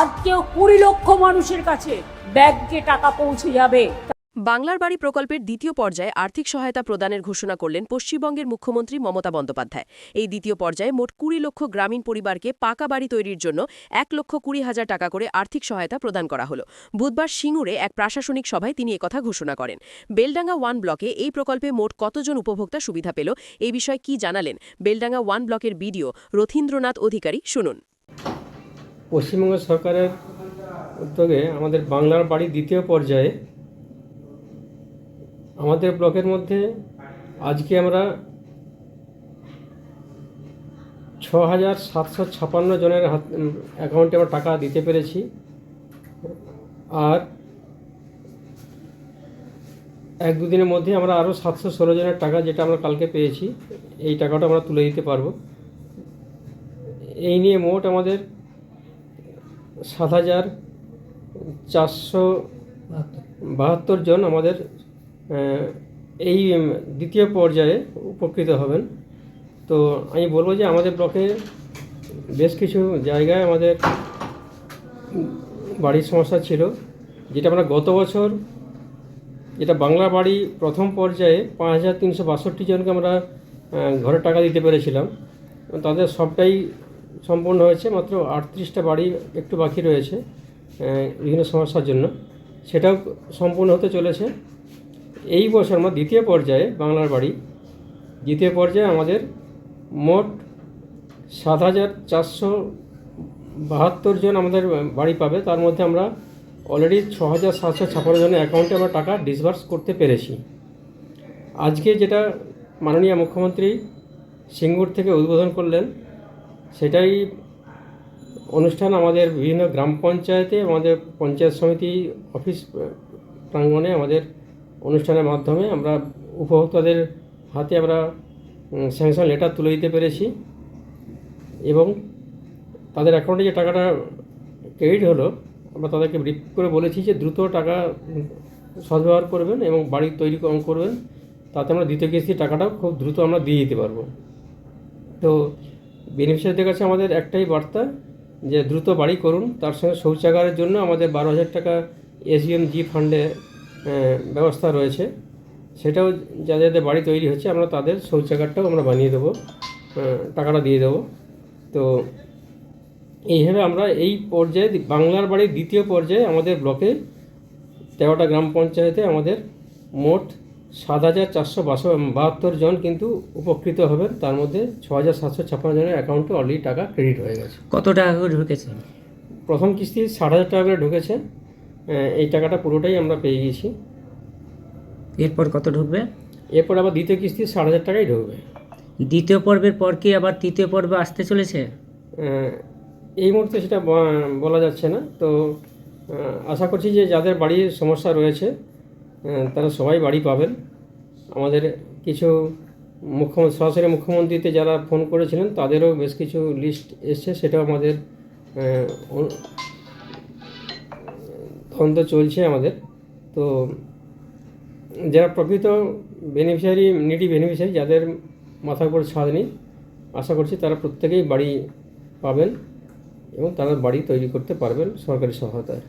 আজকেও 20 লক্ষ মানুষের কাছে ব্যাংকে টাকা পৌঁছে যাবে। বাংলার বাড়ি প্রকল্পের দ্বিতীয় পর্যায়ে আর্থিক সহায়তা প্রদানের ঘোষণা করলেন পশ্চিমবঙ্গের মুখ্যমন্ত্রী মমতা বন্দ্যোপাধ্যায়। এই দ্বিতীয় পর্যায়ে মোট 20 লক্ষ গ্রামীণ পরিবারকে পাকা বাড়ি তৈরির জন্য 1,20,000 টাকা করে আর্থিক সহায়তা প্রদান করা হলো। বুধবার সিঙ্গুরে এক প্রশাসনিক সভায় তিনি একথা ঘোষণা করেন। বেলডাঙ্গা 1 ব্লকে এই প্রকল্পে মোট কতজন উপভোক্তা সুবিধা পেল, এই বিষয়ে কি জানালেন বেলডাঙ্গা 1 ব্লকের বিডিও রথীন্দ্রনাথ অধিকারী, শুনুন। পশ্চিমবঙ্গ সরকারের উদ্যোগে আমাদের বাংলার বাড়ি দ্বিতীয় পর্যায়ে আমাদের ব্লকের মধ্যে আজকে আমরা 6,756 জনের অ্যাকাউন্টে আমরা টাকা দিতে পেরেছি। আর 1-2 দিনের মধ্যে আমরা আরও 716 জনের টাকা, যেটা আমরা কালকে পেয়েছি, এই টাকাটা আমরা তুলে দিতে পারবো। এই নিয়ে মোট আমাদের 7,472 জন আমাদের এই দ্বিতীয় পর্যায়ে উপকৃত হবেন। তো আমি বলবো যে আমাদের ব্লকে বেশ কিছু জায়গায় আমাদের বাড়ির সমস্যা ছিল, যেটা আমরা গত বছর, যেটা বাংলা বাড়ি প্রথম পর্যায়ে 5,362 জনকে আমরা ঘরের টাকা দিতে পেরেছিলাম। তাদের সবটাই সম্পূর্ণ হয়েছে, মাত্র 38টা বাড়ি একটু বাকি রয়েছে বিভিন্ন সমস্যার জন্য, সেটাও সম্পূর্ণ হতে চলেছে। এই বছর আমরা দ্বিতীয় পর্যায়ে বাংলার বাড়ি দ্বিতীয় পর্যায়ে আমাদের মোট 7,472 জন আমাদের বাড়ি পাবে। তার মধ্যে আমরা অলরেডি 6,756 জনের অ্যাকাউন্টে আমরা টাকা ডিসবার্স করতে পেরেছি। আজকে যেটা মাননীয় মুখ্যমন্ত্রী সিঙ্গুর থেকে উদ্বোধন করলেন, সেটাই অনুষ্ঠান আমাদের বিভিন্ন গ্রাম পঞ্চায়েতে, আমাদের পঞ্চায়েত সমিতি অফিস প্রাঙ্গণে আমাদের অনুষ্ঠানের মাধ্যমে আমরা উপভোক্তাদের হাতে আমরা স্যাংশন লেটার তুলে দিতে পেরেছি এবং তাদের অ্যাকাউন্টে যে টাকাটা ক্রেডিট হলো, আমরা তাদেরকে ব্রিফ করে বলেছি যে দ্রুত টাকা সদ্ব্যবহার করবেন এবং বাড়ি তৈরি করবেন, তাতে আমরা দ্বিতীয় কিস্তির টাকাটাও খুব দ্রুত আমরা দিয়ে দিতে পারবো। তো বেনিফিশিয়ারিদের কাছে আমাদের একটাই বার্তা যে দ্রুত বাড়ি করুন। তার সঙ্গে শৌচাগারের জন্য আমাদের 12,000 টাকা SBMG ফান্ডে ব্যবস্থা রয়েছে, সেটাও যাদের বাড়ি তৈরি হচ্ছে আমরা তাদের শৌচাগারটাও আমরা বানিয়ে দেবো, টাকাটা দিয়ে দেবো। তো এইভাবে আমরা এই পর্যায়ে বাংলার বাড়ির দ্বিতীয় পর্যায়ে আমাদের ব্লকে 13টা গ্রাম পঞ্চায়েতে আমাদের মোট 7,472 জন কিন্তু উপকৃত হবেন। তার মধ্যে 6,756 জনের অ্যাকাউন্টে অলরেডি টাকা ক্রেডিট হয়ে গেছে। কত টাকা করে ঢুকেছে? প্রথম কিস্তি 60,000 টাকা করে ঢুকেছে, এই টাকাটা পুরোটাই আমরা পেয়ে গেছি। এরপর কত ঢুকবে? এরপর আবার দ্বিতীয় কিস্তি 60,000 টাকাই ঢুকবে। দ্বিতীয় পর্বের পর কি আবার তৃতীয় পর্বে আসতে চলেছে? এই মুহূর্তে সেটা বলা যাচ্ছে না। তো আশা করছি যে যাদের বাড়ির সমস্যা রয়েছে তারা সবাই বাড়ি পাবেন। আমাদের কিছু সরাসরি মুখ্যমন্ত্রীতে যারা ফোন করেছিলেন তাদেরও বেশ কিছু লিস্ট এসছে, সেটাও আমাদের তদন্ত চলছে আমাদের। তো যারা প্রকৃত বেনিফিশিয়ারি, নিডি বেনিফিশিয়ারি, যাদের মাথার উপর ছাদ নেই, আশা করছি তারা প্রত্যেকেই বাড়ি পাবেন এবং তারা বাড়ি তৈরি করতে পারবেন সরকারি সহায়তায়।